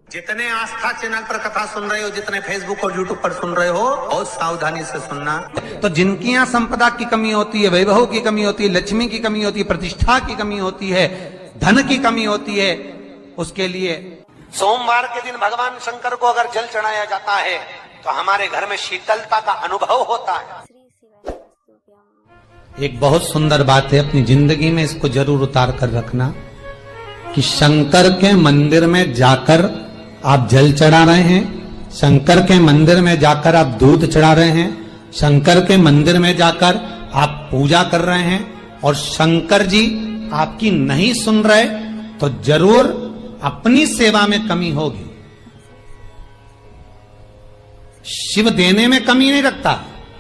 जितने आस्था चैनल पर कथा सुन रहे हो, जितने फेसबुक और यूट्यूब पर सुन रहे हो, बहुत सावधानी से सुनना। तो जिनकी यहाँ संपदा की कमी होती है, वैभव की कमी होती है, लक्ष्मी की कमी होती है, प्रतिष्ठा की कमी होती है, धन की कमी होती है, उसके लिए सोमवार के दिन भगवान शंकर को अगर जल चढ़ाया जाता है तो हमारे घर में शीतलता का अनुभव होता है। एक बहुत सुंदर बात है, अपनी जिंदगी में इसको जरूर उतार कर रखना कि शंकर के मंदिर में जाकर आप जल चढ़ा रहे हैं, शंकर के मंदिर में जाकर आप दूध चढ़ा रहे हैं, शंकर के मंदिर में जाकर आप पूजा कर रहे हैं और शंकर जी आपकी नहीं सुन रहे तो जरूर अपनी सेवा में कमी होगी। शिव देने में कमी नहीं रखता,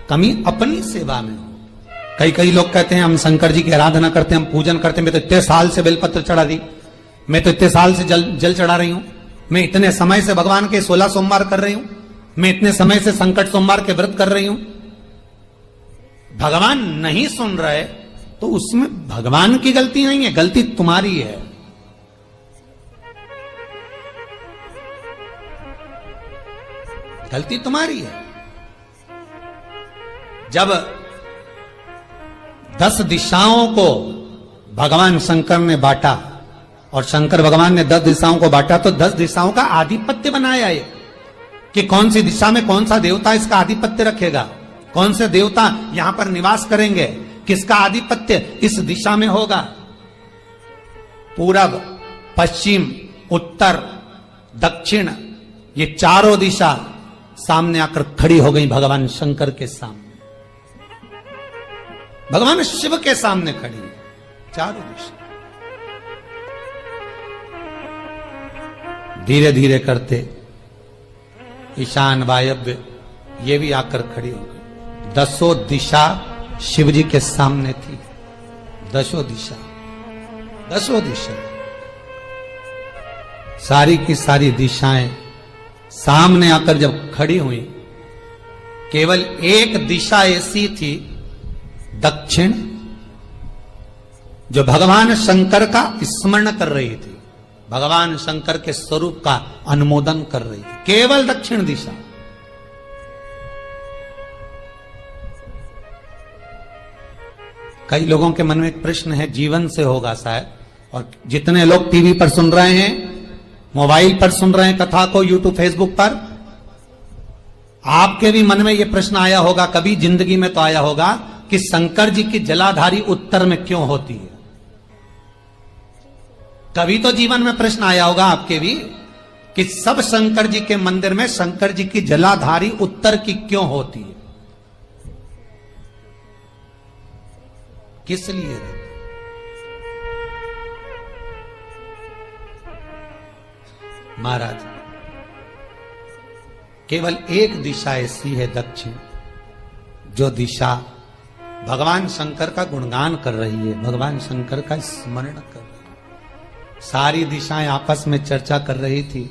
कमी अपनी सेवा में। कई लोग कहते हैं हम शंकर जी की आराधना करते हैं, हम पूजन करते हैं, मैं तो इतने साल से बेलपत्र चढ़ा दी, मैं तो इतने साल से जल चढ़ा रही हूं, मैं इतने समय से भगवान के 16 सोमवार कर रही हूं, मैं इतने समय से संकट सोमवार के व्रत कर रही हूं। भगवान नहीं सुन रहे तो उसमें भगवान की गलती नहीं है, गलती तुम्हारी है। गलती तुम्हारी है। जब 10 दिशाओं को भगवान शंकर ने बांटा और शंकर भगवान ने 10 दिशाओं को बांटा तो 10 दिशाओं का आधिपत्य बनाया है कि कौन सी दिशा में कौन सा देवता इसका आधिपत्य रखेगा, कौन से देवता यहां पर निवास करेंगे, किसका आधिपत्य इस दिशा में होगा। पूरब, पश्चिम, उत्तर, दक्षिण, ये चारों दिशा सामने आकर खड़ी हो गई भगवान शंकर के सामने, भगवान शिव के सामने खड़ी चारों दिशा। धीरे धीरे करते ईशान, वायव्य ये भी आकर खड़ी हो गई। 10 दिशा शिव जी के सामने थी, 10 दिशा, 10 दिशा, सारी की सारी दिशाएं सामने आकर जब खड़ी हुई, केवल एक दिशा ऐसी थी दक्षिण, जो भगवान शंकर का स्मरण कर रही थी, भगवान शंकर के स्वरूप का अनुमोदन कर रही थी, केवल दक्षिण दिशा। कई लोगों के मन में एक प्रश्न है, जीवन से होगा शायद, और जितने लोग टीवी पर सुन रहे हैं, मोबाइल पर सुन रहे हैं कथा को, यूट्यूब, फेसबुक पर, आपके भी मन में यह प्रश्न आया होगा, कभी जिंदगी में तो आया होगा कि शंकर जी की जलाधारी उत्तर में क्यों होती है। कभी तो जीवन में प्रश्न आया होगा आपके भी कि सब शंकर जी के मंदिर में शंकर जी की जलाधारी उत्तर की क्यों होती है, किस लिए रहती? महाराज, केवल एक दिशा ऐसी है दक्षिण, जो दिशा भगवान शंकर का गुणगान कर रही है, भगवान शंकर का स्मरण कर रही है। सारी दिशाएं आपस में चर्चा कर रही थी,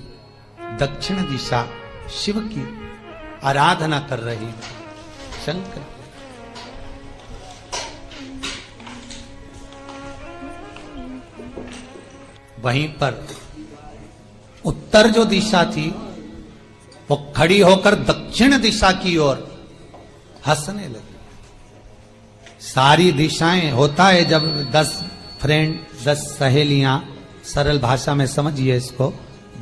दक्षिण दिशा शिव की आराधना कर रही थी, शंकर। वहीं पर उत्तर जो दिशा थी वो खड़ी होकर दक्षिण दिशा की ओर हंसने लगी। सारी दिशाएं, होता है जब 10 फ्रेंड, 10 सहेलियां, सरल भाषा में समझिए इसको,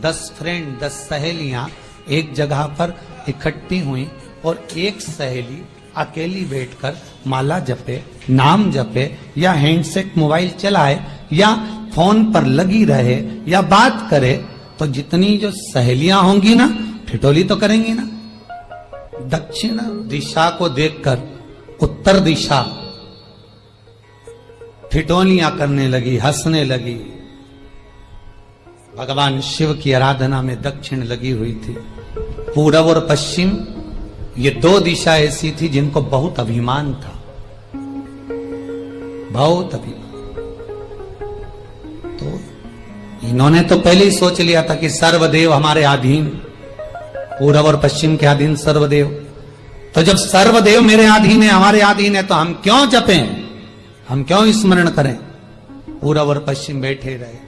10 फ्रेंड, 10 सहेलियां एक जगह पर इकट्ठी हुई और एक सहेली अकेली बैठकर माला जपे, नाम जपे, या हैंडसेट मोबाइल चलाए, या फोन पर लगी रहे, या बात करे, तो जितनी जो सहेलियां होंगी ना, ठिठोली तो करेंगी ना। दक्षिण दिशा को देखकर उत्तर दिशा ठिठोलियां करने लगी, हंसने लगी। भगवान शिव की आराधना में दक्षिण लगी हुई थी। पूरब और पश्चिम ये 2 दिशा ऐसी थी जिनको बहुत अभिमान था, बहुत अभिमान। तो इन्होंने तो पहले ही सोच लिया था कि सर्वदेव हमारे अधीन, पूरब और पश्चिम के अधीन सर्वदेव। तो जब सर्वदेव मेरे अधीन है, हमारे अधीन है, तो हम क्यों जपें, हम क्यों स्मरण करें। पूरब और पश्चिम बैठे रहे।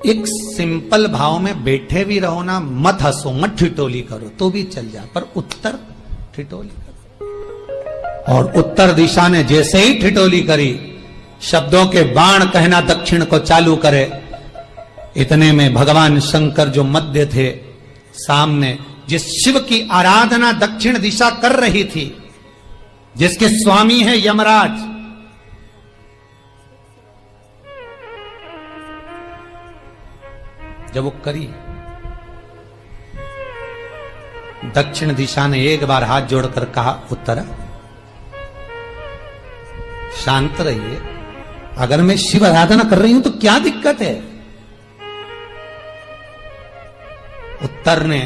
एक सिंपल भाव में बैठे भी रहो ना, मत हंसो, मत ठिठोली करो तो भी चल जा, पर उत्तर ठिठोली करो। और उत्तर दिशा ने जैसे ही ठिठोली करी, शब्दों के बाण कहना दक्षिण को चालू करे। इतने में भगवान शंकर जो मध्य थे, सामने जिस शिव की आराधना दक्षिण दिशा कर रही थी, जिसके स्वामी है यमराज, जब वो करी, दक्षिण दिशा ने एक बार हाथ जोड़कर कहा, उत्तर शांत रहिए, अगर मैं शिव आराधना कर रही हूं तो क्या दिक्कत है। उत्तर ने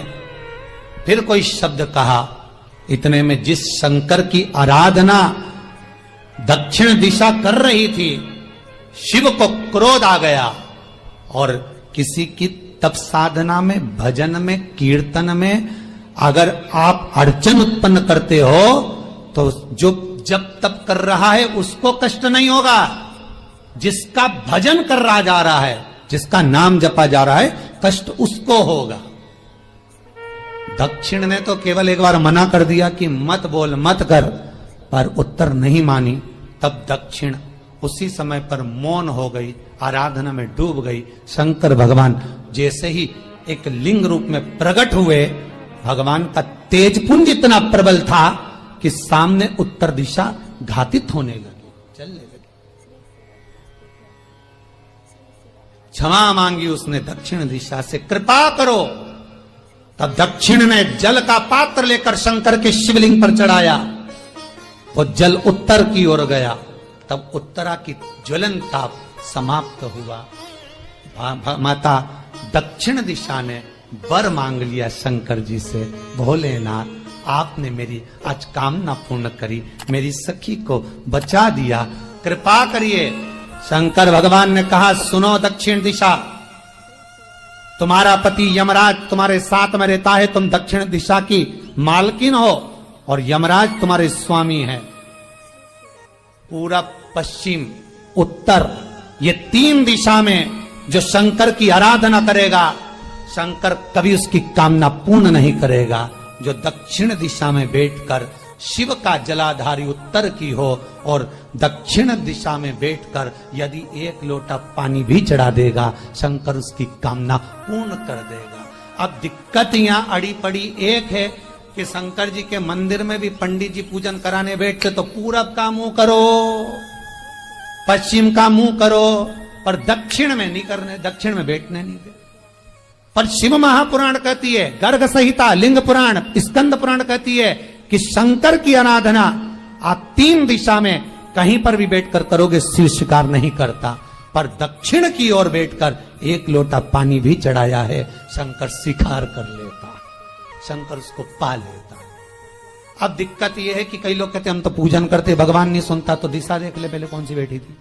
फिर कोई शब्द कहा। इतने में जिस शंकर की आराधना दक्षिण दिशा कर रही थी, शिव को क्रोध आ गया और किसी की तप साधना में, भजन में, कीर्तन में अगर आप अड़चन उत्पन्न करते हो तो जो जब तप कर रहा है उसको कष्ट नहीं होगा, जिसका भजन कर रहा जा रहा है, जिसका नाम जपा जा रहा है, कष्ट उसको होगा। दक्षिण ने तो केवल एक बार मना कर दिया कि मत बोल, मत कर, पर उत्तर नहीं मानी। तब दक्षिण उसी समय पर मौन हो गई, आराधना में डूब गई। शंकर भगवान जैसे ही एक लिंग रूप में प्रकट हुए, भगवान का तेजपुंज इतना प्रबल था कि सामने उत्तर दिशा घातित होने लगी, चलने लगी। क्षमा मांगी उसने दक्षिण दिशा से, कृपा करो। तब दक्षिण ने जल का पात्र लेकर शंकर के शिवलिंग पर चढ़ाया, वो जल उत्तर की ओर गया। तब उत्तरा की ज्वलन ताप समाप्त हुआ। माता दक्षिण दिशा ने वर मांग लिया शंकर जी से, भोलेनाथ आपने मेरी आज कामना पूर्ण करी, मेरी सखी को बचा दिया, कृपा करिए। शंकर भगवान ने कहा, सुनो दक्षिण दिशा, तुम्हारा पति यमराज तुम्हारे साथ में रहता है, तुम दक्षिण दिशा की मालकिन हो और यमराज तुम्हारे स्वामी है। पूरब, पश्चिम, उत्तर, ये तीन दिशा में जो शंकर की आराधना करेगा, शंकर कभी उसकी कामना पूर्ण नहीं करेगा। जो दक्षिण दिशा में बैठकर शिव का जलाधारी उत्तर की हो और दक्षिण दिशा में बैठकर यदि एक लोटा पानी भी चढ़ा देगा, शंकर उसकी कामना पूर्ण कर देगा। अब दिक्कत यहां अड़ी पड़ी एक है कि शंकर जी के मंदिर में भी पंडित जी पूजन कराने बैठते तो पूरब का मुंह करो, पश्चिम का मुंह करो, पर दक्षिण में नहीं करने, दक्षिण में बैठने नहीं दे। पर शिव महापुराण कहती है, गर्ग संहिता, लिंग पुराण, स्कंद पुराण कहती है कि शंकर की आराधना आप तीन दिशा में कहीं पर भी बैठकर करोगे, शिव स्वीकार नहीं करता। पर दक्षिण की ओर बैठकर एक लोटा पानी भी चढ़ाया है, शंकर स्वीकार कर लेता, शंकर उसको पा लेता। अब दिक्कत यह है कि कई लोग कहते हम तो पूजन करते, भगवान नहीं सुनता, तो दिशा देख ले पहले कौन सी बैठी थी,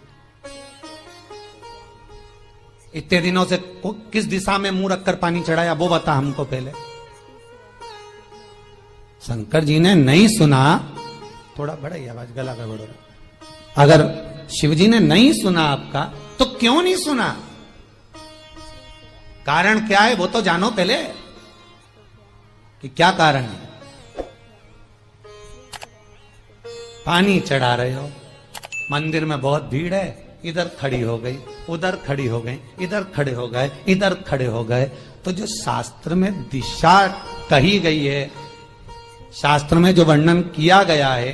इतने दिनों से किस दिशा में मुंह रखकर पानी चढ़ाया, वो बता हमको पहले। शंकर जी ने नहीं सुना, थोड़ा बढ़ाई आवाज, गला का बढ़ो। अगर शिव जी ने नहीं सुना आपका, तो क्यों नहीं सुना, कारण क्या है वो तो जानो पहले कि क्या कारण है। पानी चढ़ा रहे हो, मंदिर में बहुत भीड़ है, इधर खड़ी हो गई, उधर खड़ी हो गई, इधर खड़े हो गए, इधर खड़े हो गए। तो जो शास्त्र में दिशा कही गई है, शास्त्र में जो वर्णन किया गया है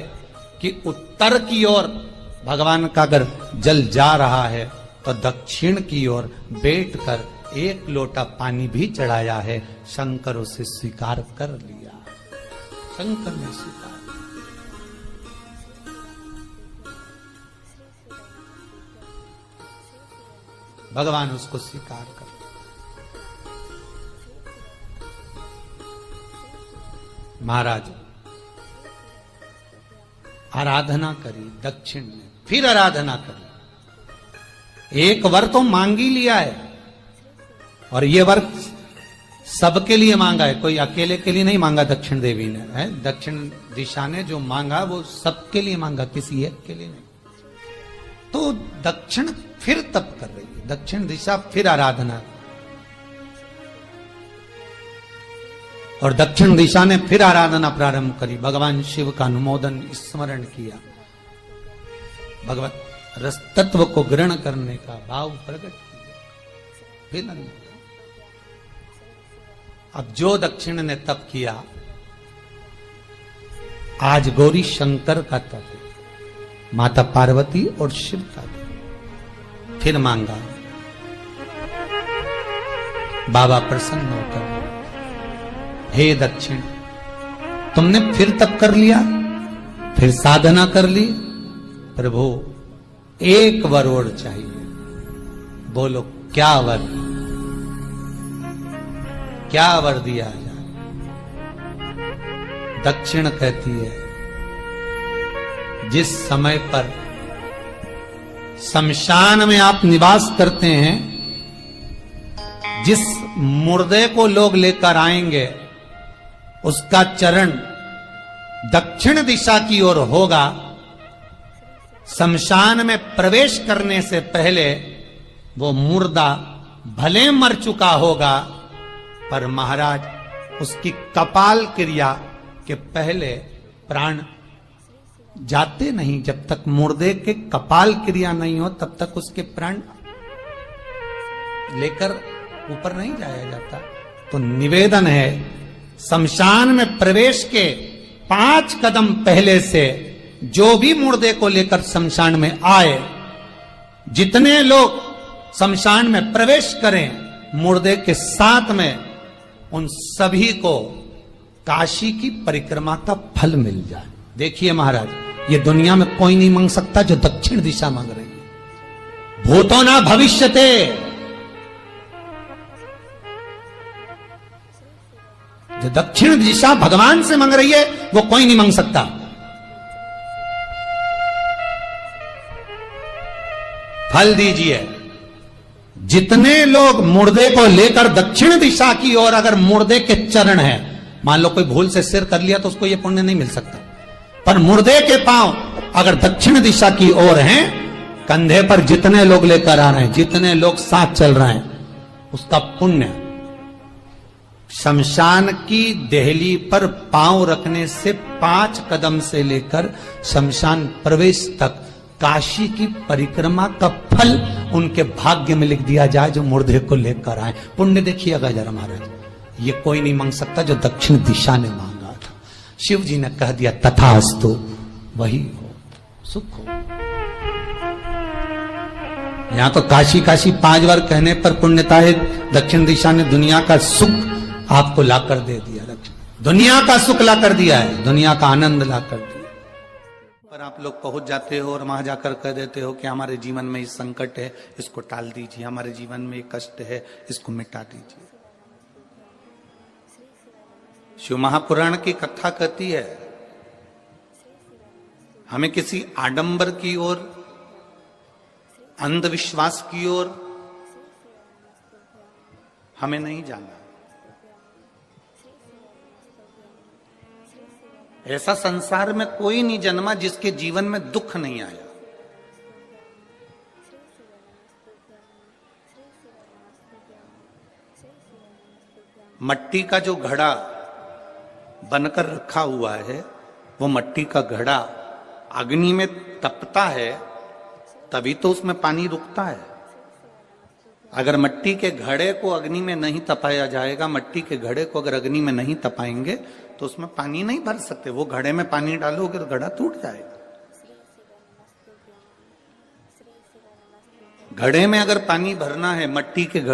कि उत्तर की ओर भगवान का अगर जल जा रहा है तो दक्षिण की ओर बैठकर एक लोटा पानी भी चढ़ाया है, शंकर उसे स्वीकार कर लिया, शंकर ने स्वीकार। भगवान उसको स्वीकार कर। महाराज आराधना करी दक्षिण ने, फिर आराधना करी। एक वर तो मांग ही लिया है, और ये वर सबके लिए मांगा है, कोई अकेले के लिए नहीं मांगा दक्षिण देवी ने, है दक्षिण दिशा ने जो मांगा वो सबके लिए मांगा, किसी एक के लिए नहीं। तो दक्षिण फिर तप कर रही है, दक्षिण दिशा फिर आराधना और दक्षिण दिशा ने फिर आराधना प्रारंभ करी, भगवान शिव का अनुमोदन स्मरण किया, भगवत रस तत्व को ग्रहण करने का भाव प्रकट किया, फिर अब जो दक्षिण ने तप किया, आज गौरी शंकर का तप है, माता पार्वती और शिव का तप। फिर मांगा, बाबा प्रसन्न होकर, हे दक्षिण, तुमने फिर तप कर लिया, फिर साधना कर ली, प्रभु एक वर और चाहिए। बोलो क्या वर, क्या वर दिया जाए? दक्षिण कहती है, जिस समय पर शमशान में आप निवास करते हैं, जिस मुर्दे को लोग लेकर आएंगे, उसका चरण दक्षिण दिशा की ओर होगा। शमशान में प्रवेश करने से पहले वो मुर्दा भले मर चुका होगा, पर महाराज उसकी कपाल क्रिया के पहले प्राण जाते नहीं। जब तक मुर्दे के कपाल क्रिया नहीं हो, तब तक उसके प्राण लेकर ऊपर नहीं जाया जाता। तो निवेदन है, शमशान में प्रवेश के 5 कदम पहले से जो भी मुर्दे को लेकर शमशान में आए, जितने लोग शमशान में प्रवेश करें मुर्दे के साथ में, उन सभी को काशी की परिक्रमा का फल मिल जाए। देखिए महाराज, ये दुनिया में कोई नहीं मांग सकता जो दक्षिण दिशा मांग रही है। भूतो ना भविष्यते, जो दक्षिण दिशा भगवान से मांग रही है, वो कोई नहीं मांग सकता। फल दीजिए। जितने लोग मुर्दे को लेकर दक्षिण दिशा की ओर, अगर मुर्दे के चरण है, मान लो कोई भूल से सिर कर लिया तो उसको ये पुण्य नहीं मिल सकता, पर मुर्दे के पांव अगर दक्षिण दिशा की ओर हैं, कंधे पर जितने लोग लेकर आ रहे हैं, जितने लोग साथ चल रहे हैं, उसका पुण्य शमशान की देहली पर पांव रखने से 5 कदम से लेकर शमशान प्रवेश तक काशी की परिक्रमा का फल उनके भाग्य में लिख दिया जाए, जो मुर्दे को लेकर आए। पुण्य देखिएगा जरा महाराज, ये कोई नहीं मांग सकता जो दक्षिण दिशा ने मांगा था। शिव जी ने कह दिया तथास्तु, वही हो, सुख हो। यहां तो काशी काशी 5 बार कहने पर पुण्यता है, दक्षिण दिशा ने दुनिया का सुख आपको लाकर दे दिया, दुनिया का सुख लाकर दिया है, दुनिया का आनंद लाकर दिया। पर आप लोग पहुंच जाते हो और वहां जाकर कह देते हो कि हमारे जीवन में इस संकट है, इसको टाल दीजिए, हमारे जीवन में ये कष्ट है, इसको मिटा दीजिए। शिव महापुराण की कथा कहती है, हमें किसी आडंबर की ओर, अंधविश्वास की ओर हमें नहीं जाना। ऐसा संसार में कोई नहीं जन्मा जिसके जीवन में दुख नहीं आया। मट्टी का जो घड़ा बनकर रखा हुआ है, वो मट्टी का घड़ा अग्नि में तपता है, तभी तो उसमें पानी रुकता है। अगर मट्टी के घड़े को अग्नि में नहीं तपाया जाएगा, मट्टी के घड़े को अगर अग्नि में नहीं तपाएंगे तो उसमें पानी नहीं भर सकते। वो घड़े में पानी डालोगे तो घड़ा टूट जाएगा। घड़े में अगर पानी भरना है, मट्टी के घड़े